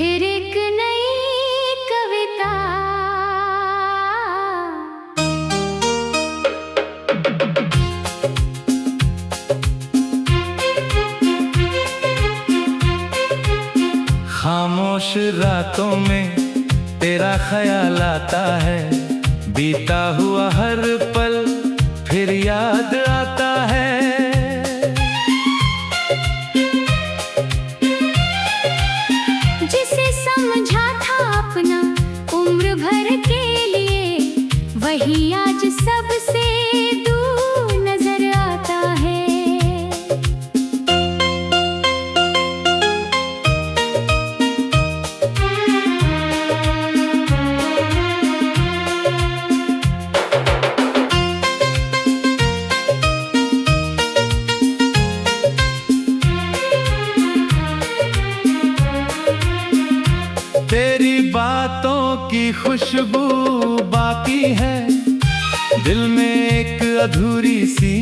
फिर एक नई कविता। खामोश रातों में तेरा ख्याल आता है, बीता हुआ हर पल फिर याद आता है। जिसे समझा था अपना उम्र भर के लिए, वही आज सबसे दूर नजर आता है। तेरी बातों की खुशबू बाकी है, दिल में एक अधूरी सी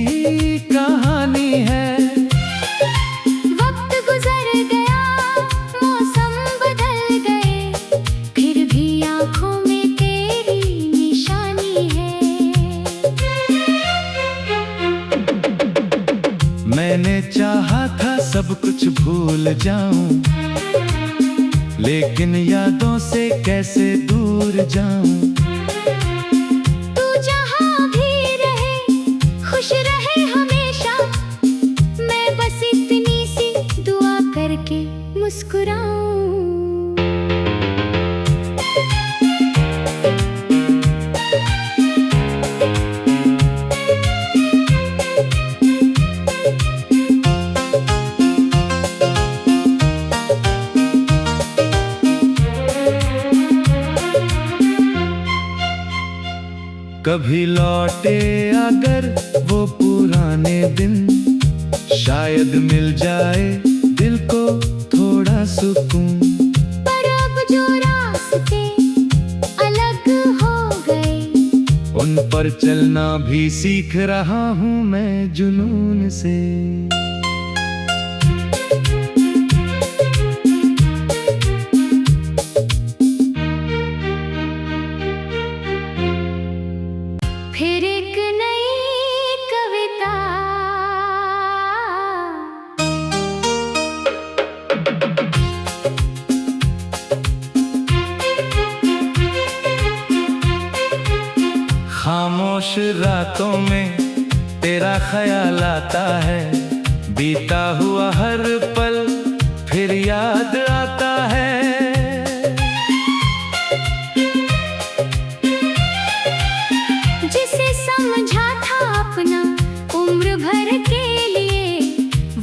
कहानी है। वक्त गुजर गया, मौसम बदल गए, फिर भी आंखों में तेरी निशानी है। मैंने चाहा था सब कुछ भूल जाऊं, लेकिन यादों से कैसे दूर जाऊं। तू जहां भी रहे, खुश रहे हमेशा, मैं बस इतनी सी दुआ करके मुस्कुराऊं। कभी लौटे अगर वो पुराने दिन, शायद मिल जाए दिल को थोड़ा सुकून। पर अब जो रास्ते अलग हो गए, उन पर चलना भी सीख रहा हूँ मैं जुनून से। फिर एक नई कविता। खामोश रातों में तेरा ख्याल आता है, बीता हुआ हर पल फिर याद आता है। जिसे समझा था अपना उम्र भर के लिए,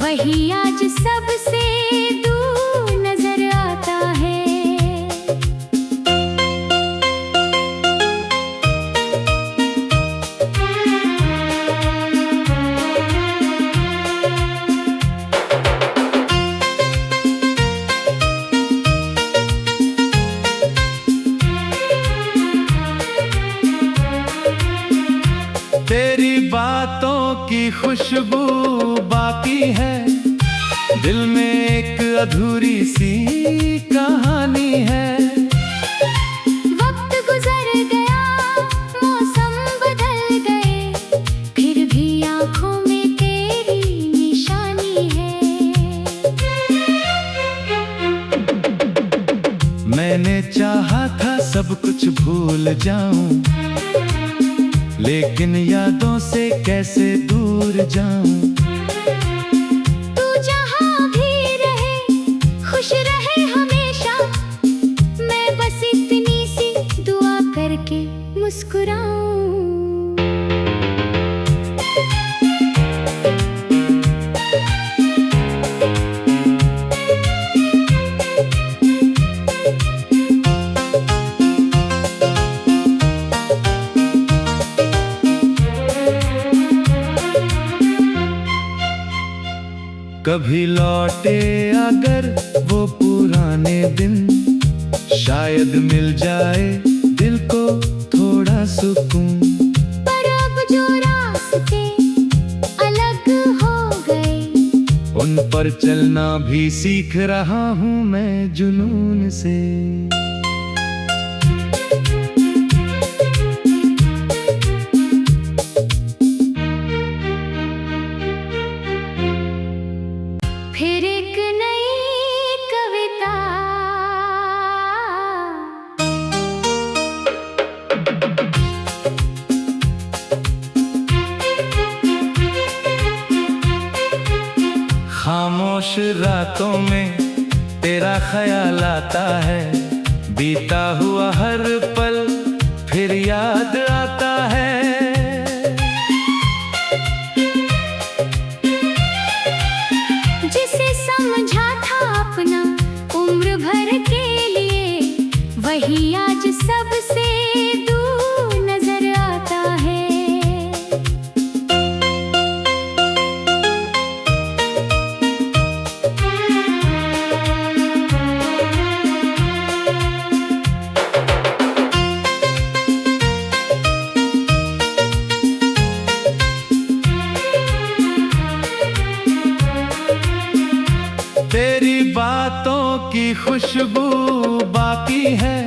वही आज सबसे दूर नजर आता है। तेरी बातों की खुशबू बाकी है, दिल में एक अधूरी सी कहानी है। वक्त गुजर गया, मौसम बदल गए, फिर भी आंखों में तेरी निशानी है। मैंने चाहा था सब कुछ भूल जाऊं, लेकिन यादों से कैसे दूर जाऊं। तू जहां भी रहे, खुश रहे हमेशा, मैं बस इतनी सी दुआ करके मुस्कुराऊं। कभी लौटे अगर वो पुराने दिन, शायद मिल जाए दिल को थोड़ा सुकून। पर अब जो रास्ते अलग हो गए, उन पर चलना भी सीख रहा हूँ मैं जुनून से। फिर एक नई कविता खामोश रातों में तेरा ख्याल आता है, बीता हुआ हर पल फिर याद आता है। जिसे समझा था अपना उम्र भर के लिए, वही आज सबसे दूर नजर आता है। तेरी बातों की खुशबू बाकी है,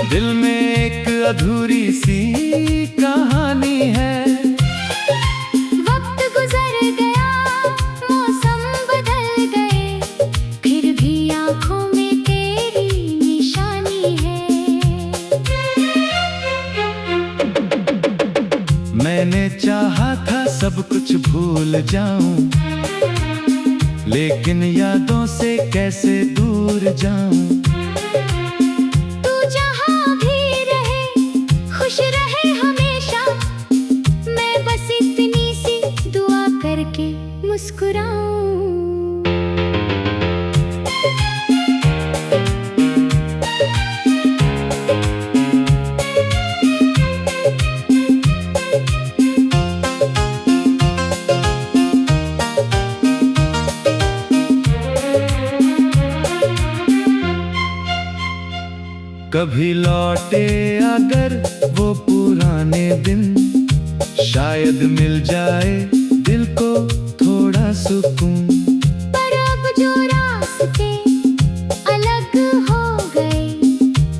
दिल में एक अधूरी सी कहानी है। वक्त गुजर गया, मौसम बदल गए, फिर भी आंखों में तेरी निशानी है। मैंने चाहा था सब कुछ भूल जाऊं, लेकिन यादों से कैसे दूर जाऊं। तू जहाँ भी रहे, खुश रहे हमेशा, मैं बस इतनी सी दुआ करके मुस्कुराऊं। कभी लौटे अगर वो पुराने दिन, शायद मिल जाए दिल को थोड़ा सुकून। पर अब जो रास्ते अलग हो गए,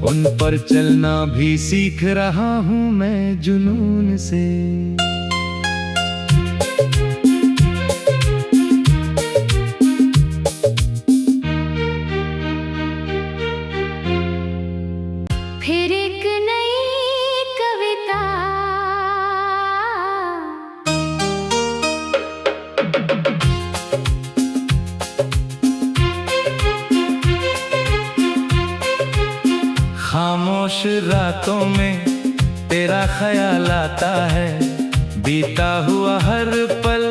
उन पर चलना भी सीख रहा हूँ मैं जुनून से। फिर एक नई कविता खामोश रातों में तेरा ख्याल आता है, बीता हुआ हर पल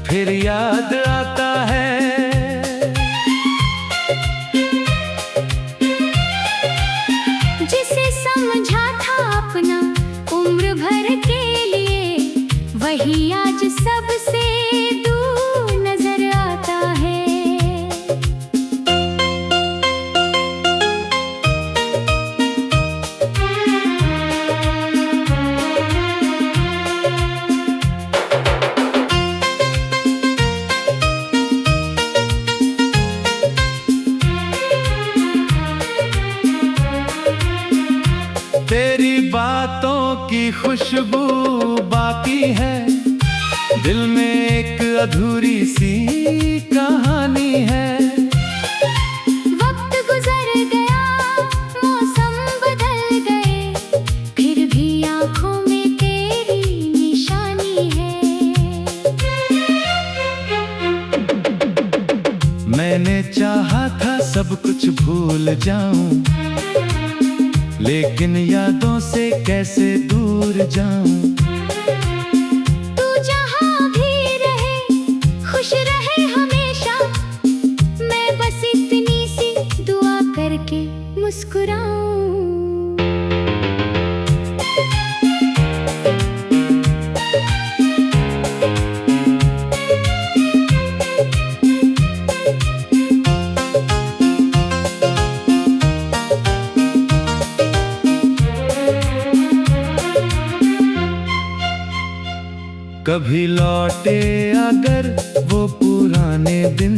फिर याद आता है। जिसे समझा था अपना उम्र भर के लिए, वही आज सबसे दूर नजर आता है। तेरी बातों की खुशबू बाकी है, दिल में एक अधूरी सी कहानी है। वक्त गुजर गया, मौसम बदल गए, फिर भी आंखों में तेरी निशानी है। मैंने चाहा था सब कुछ भूल जाऊं, लेकिन यादों से कैसे दूर जाऊं। तू जहाँ भी रहे, खुश रहे हमेशा, मैं बस इतनी सी दुआ करके मुस्कुराऊं। कभी लौटे अगर वो पुराने दिन,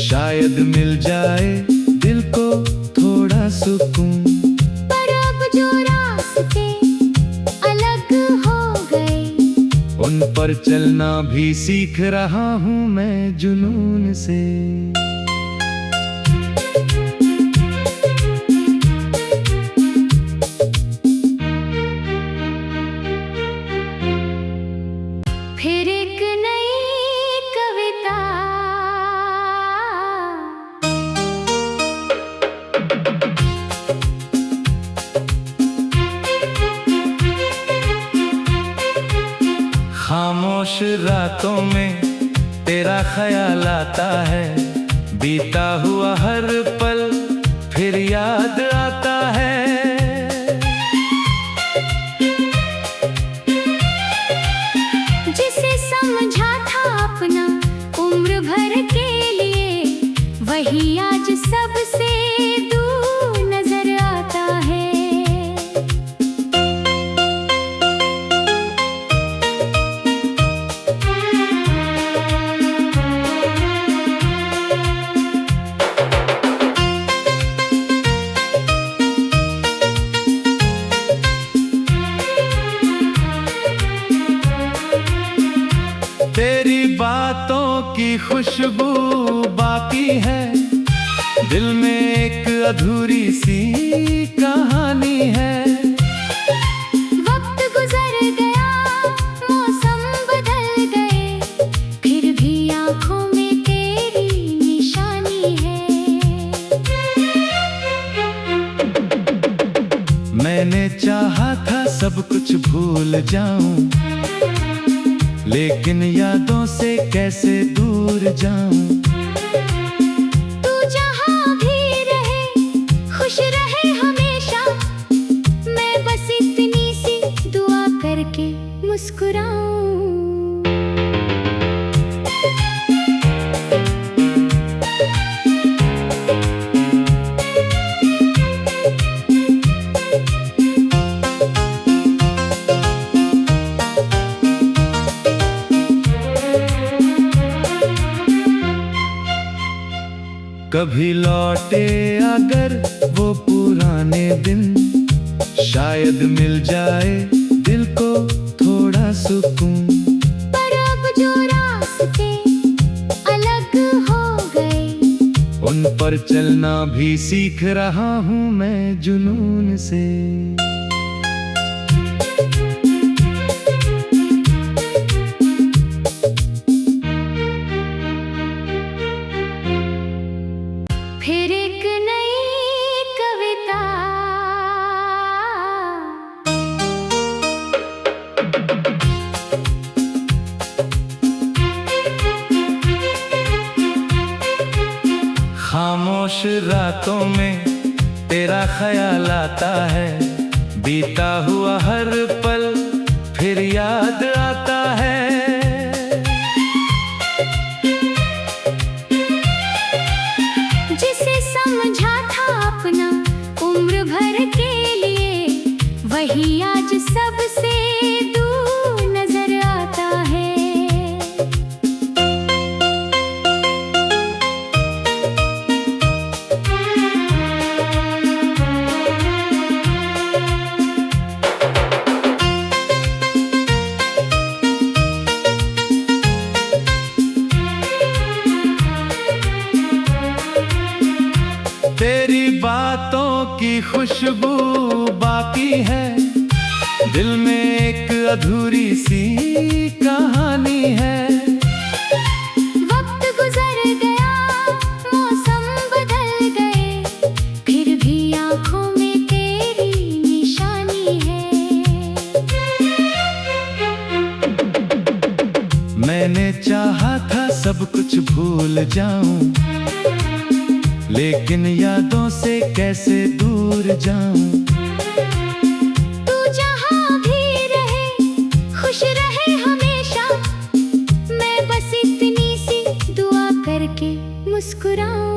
शायद मिल जाए दिल को थोड़ा सुकून। पर अब जो रास्ते अलग हो गए, उन पर चलना भी सीख रहा हूँ मैं जुनून से। फिर एक नई कविता, खामोश रातों में तेरा ख्याल आता है, बीता हुआ हर पल फिर याद आता है। जिसे समझा था अपना उम्र भर के लिए, वही आज सबसे दूर नजर आता है। तेरी बातों की खुशबू बाकी है, दिल में एक अधूरी सी कहानी है। वक्त गुजर गया, मौसम बदल गए, फिर भी आंखों में तेरी निशानी है। मैंने चाहा था सब कुछ भूल जाऊं, लेकिन यादों से कैसे दूर जाऊं। तू जहाँ भी रहे, खुश रहे हमेशा, मैं बस इतनी सी दुआ करके मुस्कुराऊं। कभी लौटे अगर वो पुराने दिन, शायद मिल जाए दिल को थोड़ा सुकून। पर अब जो रास्ते अलग हो गए, उन पर चलना भी सीख रहा हूँ मैं जुनून से। फिर एक नई कविता, खामोश रातों में तेरा ख्याल आता है, बीता हुआ हर पल फिर याद आता है। जिसे समझा था अपना उम्र भर के लिए, वही आज सबसे दूर नजर आता है। तेरी बातों की खुशबू बाकी है, दिल में एक अधूरी सी कहानी है। वक्त गुजर गया, मौसम बदल गए, फिर भी आंखों में तेरी निशानी है। मैंने चाहा था सब कुछ भूल जाऊं, लेकिन यादों से कैसे दूर जाऊं। तू जहाँ भी रहे, खुश रहे हमेशा, मैं बस इतनी सी दुआ करके मुस्कुराऊं।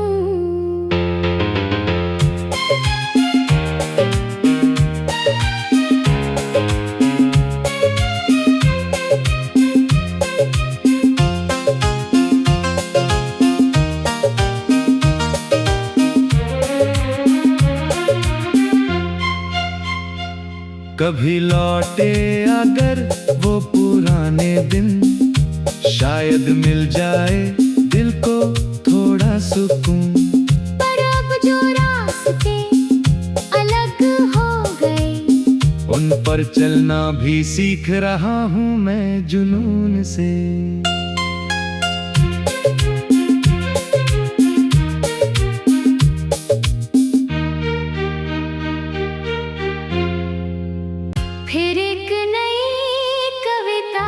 कभी लौटे अगर वो पुराने दिन, शायद मिल जाए दिल को थोड़ा सुकून। पर अब जो रास्ते अलग हो गए, उन पर चलना भी सीख रहा हूँ मैं जुनून से। फिर एक नई कविता,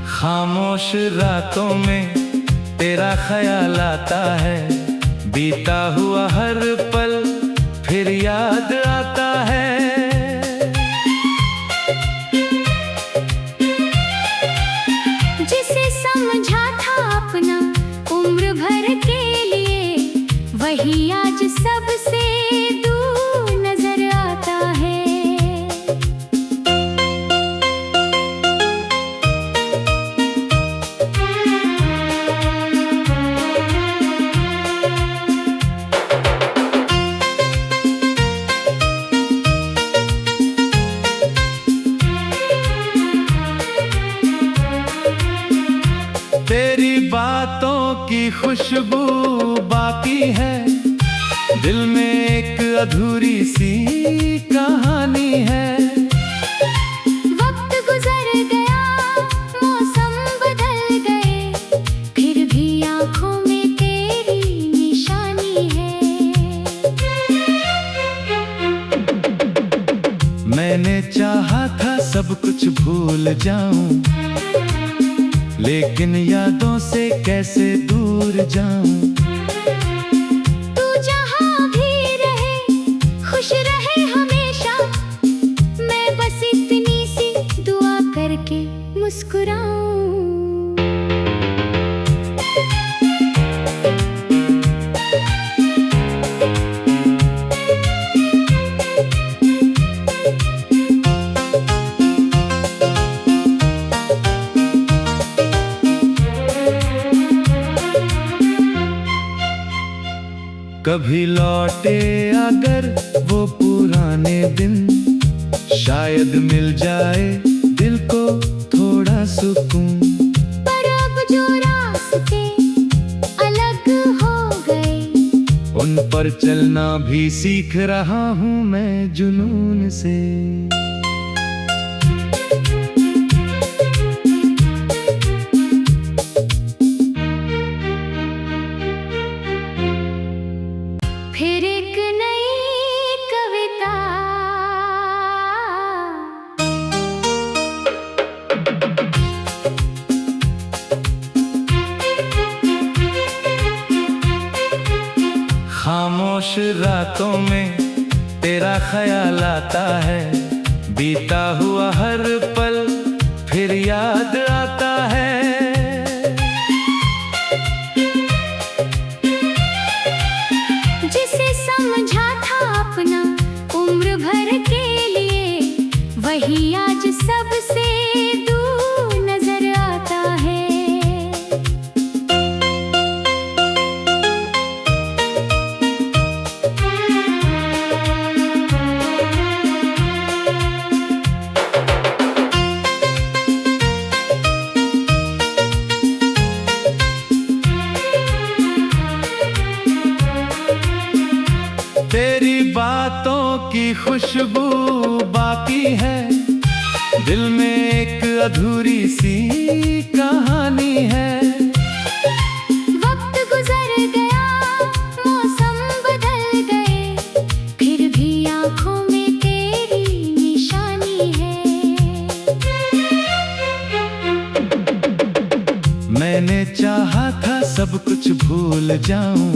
खामोश रातों में तेरा ख्याल आता है, बीता हुआ हर पल फिर याद आता है। जिसे समझा था अपना उम्र भर के लिए, वही आज सबसे दूर नजर आता है। तेरी बातों की खुशबू बाकी है, दिल में एक अधूरी सी कहानी है। वक्त गुजर गया, मौसम बदल गए, फिर भी आंखों में तेरी निशानी है। मैंने चाहा था सब कुछ भूल जाऊं, लेकिन यादों से कैसे दूर जाऊं। तू जहाँ भी रहे, खुश रहे हमेशा, मैं बस इतनी सी दुआ करके मुस्कुराऊं। कभी लौटे अगर वो पुराने दिन, शायद मिल जाए दिल को थोड़ा सुकून। पर अब जो रास्ते अलग हो गए, उन पर चलना भी सीख रहा हूँ मैं जुनून से। फिर एक नई कविता, खामोश रातों में तेरा ख्याल आता है, बीता हुआ हर पल फिर याद आता है। जिसे समझा था अपना उम्र भर के लिए, वही आज सबसे दूर नजर आता है। तेरी बातों की खुशबू बाकी है, दिल में एक अधूरी सी कहानी है। वक्त गुजर गया, मौसम बदल गए, फिर भी आंखों में तेरी निशानी है। मैंने चाहा था सब कुछ भूल जाऊं,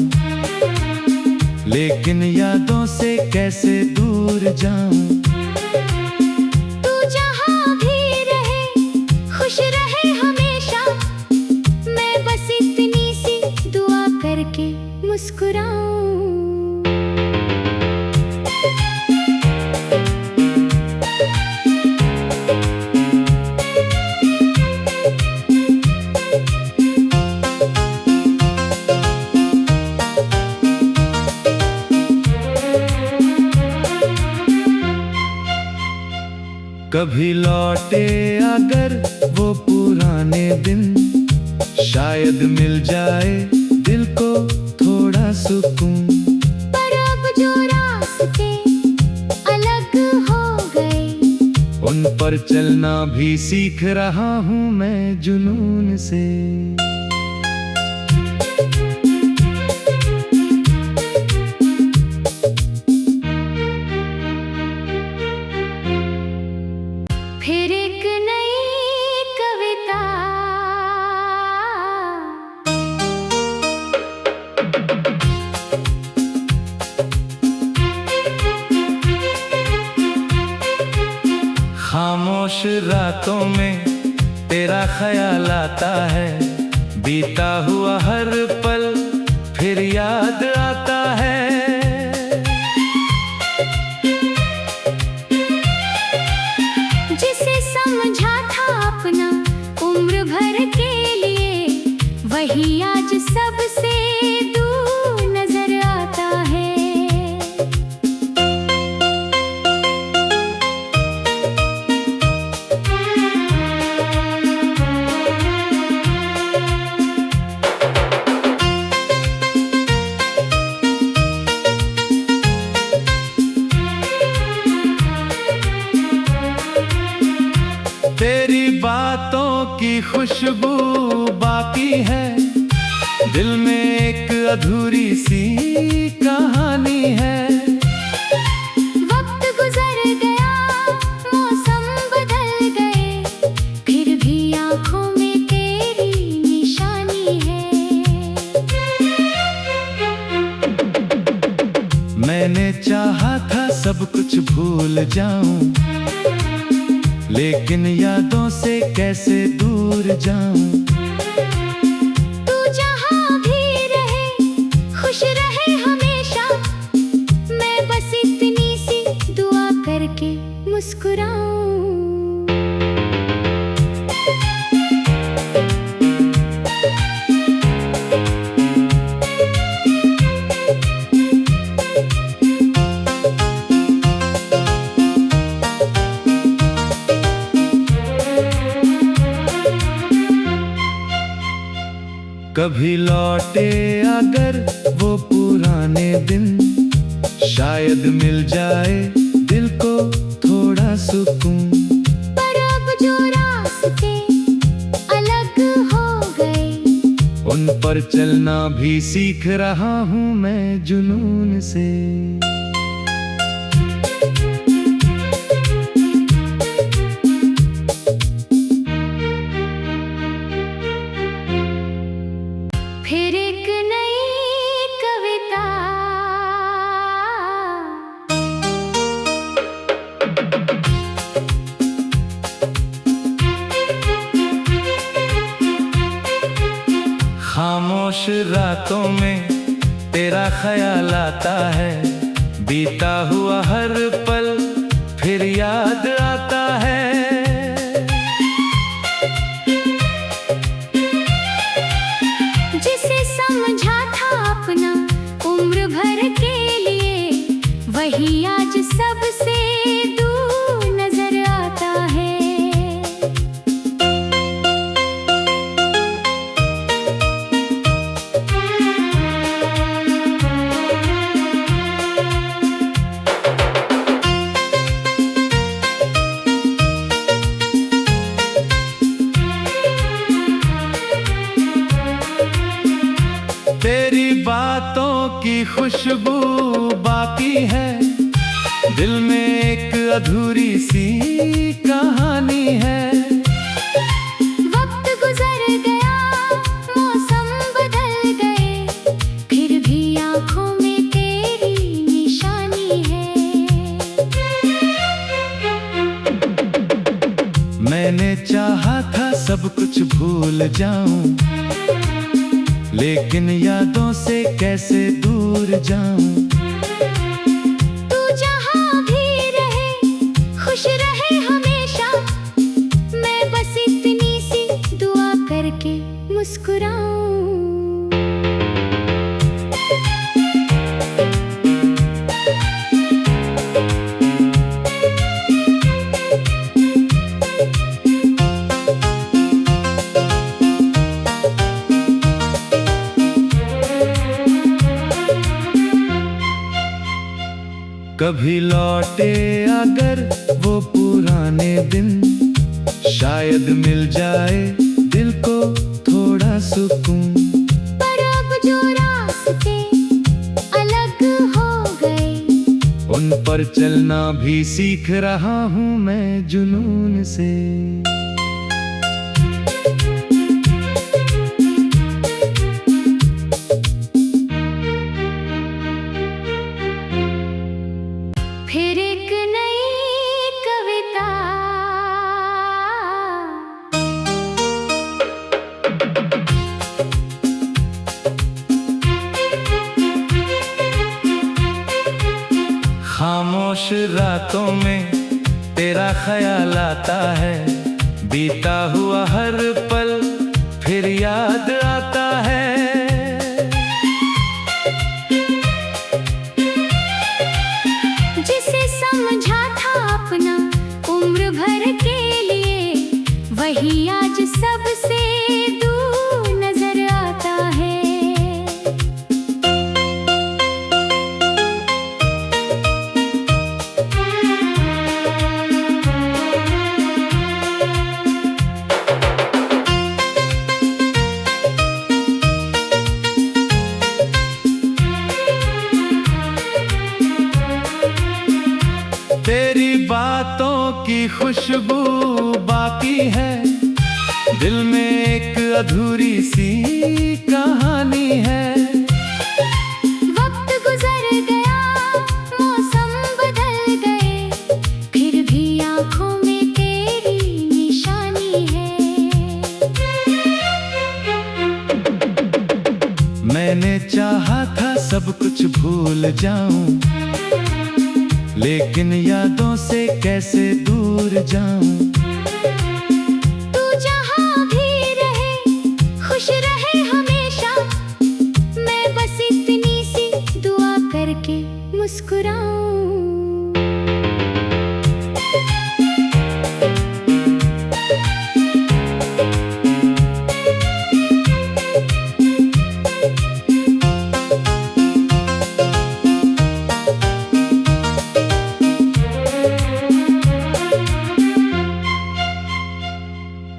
लेकिन यादों से कैसे दूर जाऊं। तू जहाँ भी रहे, खुश रहे हमेशा, मैं बस इतनी सी दुआ करके मुस्कुराऊं। कभी लौटे अगर वो पुराने दिन, शायद मिल जाए दिल को थोड़ा सुकून। पर अब जो रास्ते अलग हो गए, उन पर चलना भी सीख रहा हूँ मैं जुनून से। फिर एक नई कविता, खामोश रातों में तेरा ख्याल आता है, बीता हुआ हर पल फिर याद आता है। जिसे समझा था अपना उम्र भर के लिए, वही आज सबसे दूर नजर आता है। तेरी बातों की खुशबू बाकी है, दिल में एक अधूरी सी कहानी है। वक्त गुजर गया, मौसम बदल गए, फिर भी आंखों में तेरी निशानी है। मैंने चाहा था सब कुछ भूल जाऊं, लेकिन यादों से कैसे दूर जाऊं। तू जहाँ भी रहे, खुश रहे हमेशा, मैं बस इतनी सी दुआ करके मुस्कुराऊं। कभी लौटे अगर वो पुराने दिन, शायद मिल जाए दिल को थोड़ा सुकून। पर अब जो रास्ते अलग हो गए, उन पर चलना भी सीख रहा हूँ मैं जुनून से। फिर एक नई कविता, खामोश रातों में तेरा ख्याल आता है, बीता हुआ हर पल फिर याद आता है। जिसे समझा था अपना उम्र भर के लिए, वही आज सबसे दूर नजर आता है। तेरी बातों की खुशबू बाकी है, दिल में एक अधूरी सी कहानी है। वक्त गुजर गया, मौसम बदल गए, फिर भी आंखों में तेरी निशानी है। मैंने चाहा था सब कुछ भूल जाऊं, लेकिन यादों से कैसे दूर जाऊं। तू जहाँ भी रहे, खुश रहे हमेशा, मैं बस इतनी सी दुआ करके मुस्कुराऊं। कभी लौटे अगर वो पुराने दिन, शायद मिल जाए दिल को थोड़ा सुकून। पर अब जो रास्ते अलग हो गए, उन पर चलना भी सीख रहा हूँ मैं जुनून से। फिर एक नई कविता, खामोश रातों में तेरा ख्याल आता है, बीता हुआ हर पल फिर याद आता है। जिसे समझा था अपना उम्र भर के लिए, वही आज सबसे दूर नजर आता है। तेरी बातों की खुशबू बाकी है, दिल में एक अधूरी सी कहानी है। वक्त गुजर गया, मौसम बदल गए, फिर भी आंखों में तेरी निशानी है। मैंने चाहा था सब कुछ भूल जाऊं, लेकिन यादों से कैसे दूर जाऊं। तू जहाँ भी रहे, खुश रहे हमेशा, मैं बस इतनी सी दुआ करके मुस्कुराऊं।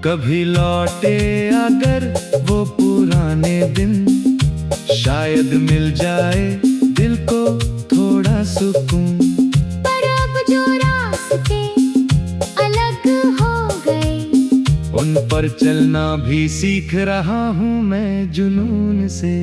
कभी लौटे अगर वो पुराने दिन, शायद मिल जाए दिल को थोड़ा सुकून। पर अब जो रास्ते अलग हो गए, उन पर चलना भी सीख रहा हूँ मैं जुनून से।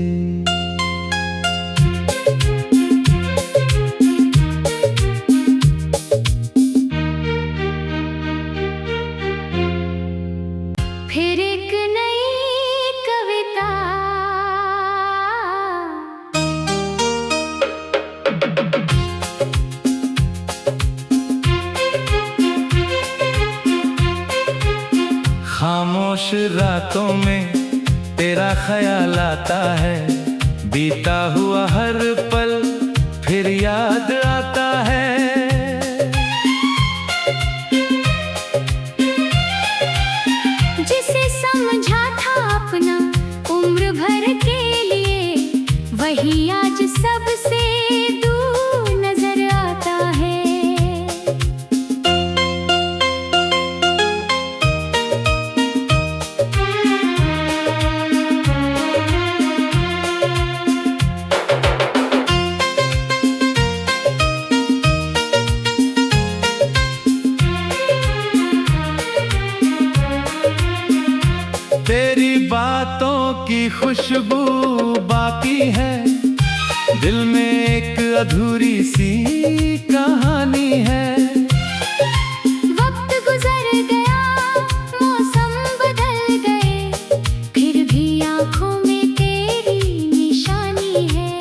फिर एक नई कविता, खामोश रातों में तेरा ख्याल आता है, बीता हुआ हर पल फिर याद आता है। जिसे समझा था अपना उम्र भर के लिए, वही आज सबसे दूर नजर आता है। तेरी बातों की खुशबू बाकी है, दिल में एक अधूरी सी कहानी है। वक्त गुजर गया, मौसम बदल गए, फिर भी आंखों में तेरी निशानी है।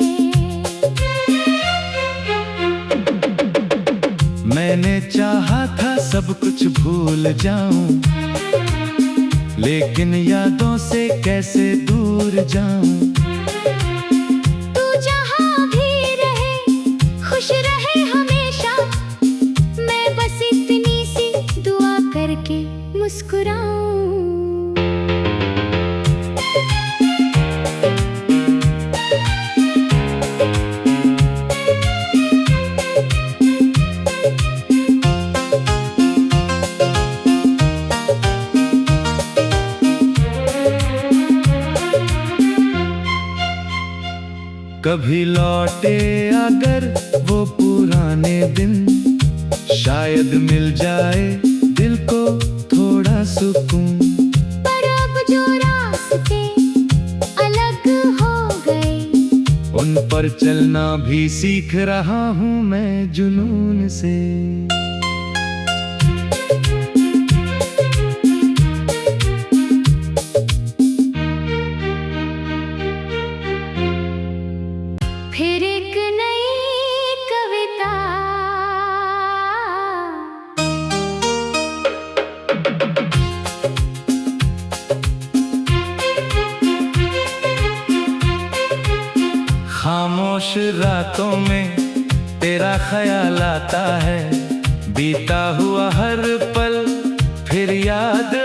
मैंने चाहा था सब कुछ भूल जाऊं, लेकिन यादों से कैसे दूर जाऊं। तू जहाँ भी रहे, खुश रहे हमेशा, मैं बस इतनी सी दुआ करके मुस्कुराऊं। कभी लौटे अगर वो पुराने दिन, शायद मिल जाए दिल को थोड़ा सुकून। पर अब जो रास्ते अलग हो गए, उन पर चलना भी सीख रहा हूँ मैं जुनून से। फिर एक नई कविता, खामोश रातों में तेरा ख्याल आता है, बीता हुआ हर पल फिर याद